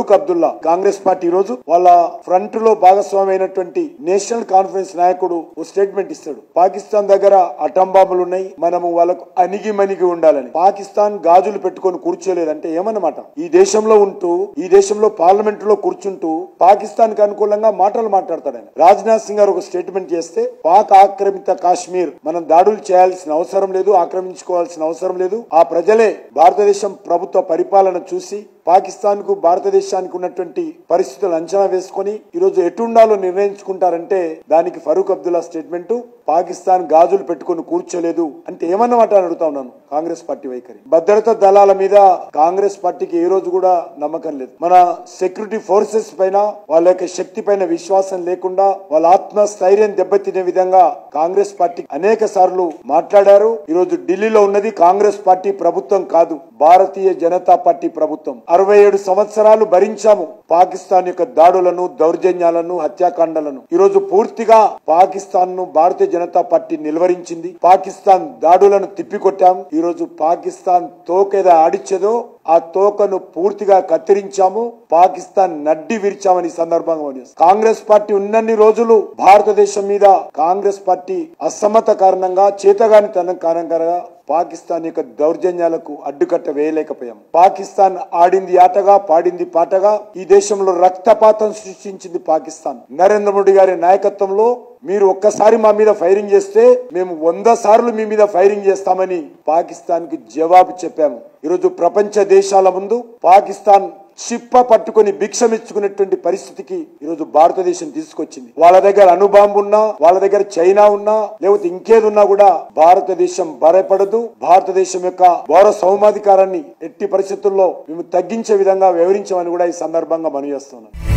Farooq Abdullah Congress party ఈ రోజు వాళ్ళ ఫ్రంట్ లో భాగస్వామి అయినటువంటి నేషనల్ కాన్ఫరెన్స్ నాయకుడు ఓ స్టేట్మెంట్ ఇస్తాడు. పాకిస్తాన్ దగ్గర అటంబాంబులు ఉన్నాయి, మనము వాళ్ళకు అణిగిమణిగి ఉండాలని. పాకిస్తాన్ గాజులు పెట్టుకొని కూర్చోలేదంటే ఏమన్నమాట? ఈ దేశంలో ఉంటూ ఈ దేశంలో పార్లమెంట్ లో కూర్చుంటూ పాకిస్తాన్ కి అనుకూలంగా మాటలు మాట్లాడతాడు ఆయన. రాజ్నాథ్ సింగ్ గారు ఒక స్టేట్మెంట్ చేస్తే పాక్ ఆక్రమిత కాశ్మీర్ మనం దాడులు చేయాల్సిన అవసరం లేదు, ఆక్రమించుకోవాల్సిన అవసరం లేదు. ఆ ప్రజలే భారతదేశం ప్రభుత్వ పరిపాలన చూసి పాకిస్తాన్ కు భారతదేశానికి ఉన్నటువంటి పరిస్థితులు అంచనా వేసుకొని ఈరోజు ఎటుండాలో నిర్ణయించుకుంటారంటే దానికి ఫరూక్ అబ్దుల్లా స్టేట్మెంట్ పాకిస్తాన్ గాజులు పెట్టుకుని కూర్చోలేదు అంటే ఏమన్నమాట అని అడుగుతా ఉన్నాను. కాంగ్రెస్ పార్టీ వైఖరి భద్రతా దళాల మీద కాంగ్రెస్ పార్టీకి ఏ రోజు కూడా నమ్మకం లేదు. మన సెక్యూరిటీ ఫోర్సెస్ పైన వాళ్ళ యొక్క శక్తి పైన విశ్వాసం లేకుండా వాళ్ళ ఆత్మస్థైర్యం దెబ్బతినే విధంగా కాంగ్రెస్ పార్టీ అనేక సార్లు మాట్లాడారు. ఈరోజు ఢిల్లీలో ఉన్నది కాంగ్రెస్ పార్టీ ప్రభుత్వం కాదు, భారతీయ జనతా పార్టీ ప్రభుత్వం. 67 సంవత్సరాలు భరించాము పాకిస్తాన్ యొక్క దాడులను, దౌర్జన్యాలను, హత్యాకాండలను. ఈరోజు పూర్తిగా పాకిస్తాన్ ను భారతీయ జనతా పార్టీ నిలువరించింది. పాకిస్తాన్ దాడులను తిప్పికొట్టాం. ఈరోజు పాకిస్తాన్ తోకేదా ఆడిచ్చేదో ఆ తోకను పూర్తిగా కత్తిరించాము, పాకిస్తాన్ నడ్డి విరిచామని సందర్భంగా కాంగ్రెస్ పార్టీ ఉన్నన్ని రోజులు భారతదేశం మీద కాంగ్రెస్ పార్టీ అసమ్మత కారణంగా, చేతగానితనం కారణంగా పాకిస్తాన్ యొక్క దౌర్జన్యాలకు అడ్డుకట్ట వేయలేకపోయాం. పాకిస్తాన్ ఆడింది ఆటగా, పాడింది పాటగా ఈ దేశంలో రక్తపాతం సృష్టించింది పాకిస్తాన్. నరేంద్ర మోడీ గారి నాయకత్వంలో మీరు ఒక్కసారి మా మీద ఫైరింగ్ చేస్తే మేము 100 సార్లు మీ మీద ఫైరింగ్ చేస్తామని పాకిస్తాన్ కి జవాబు చెప్పాము. ఈరోజు ప్రపంచ దేశాల ముందు పాకిస్తాన్ చిప్ప పట్టుకుని భిక్షమిచ్చుకునేటువంటి పరిస్థితికి ఈరోజు భారతదేశం తీసుకొచ్చింది. వాళ్ళ దగ్గర అణుబాంబు ఉన్నా, వాళ్ళ దగ్గర చైనా ఉన్నా, లేకపోతే ఇంకేది ఉన్నా కూడా భారతదేశం భయపడదు. భారతదేశం యొక్క పౌర సౌమాధికారాన్ని ఎట్టి పరిస్థితుల్లో మేము తగ్గించే విధంగా వివరించామని కూడా ఈ సందర్భంగా మనవి చేస్తున్నాను.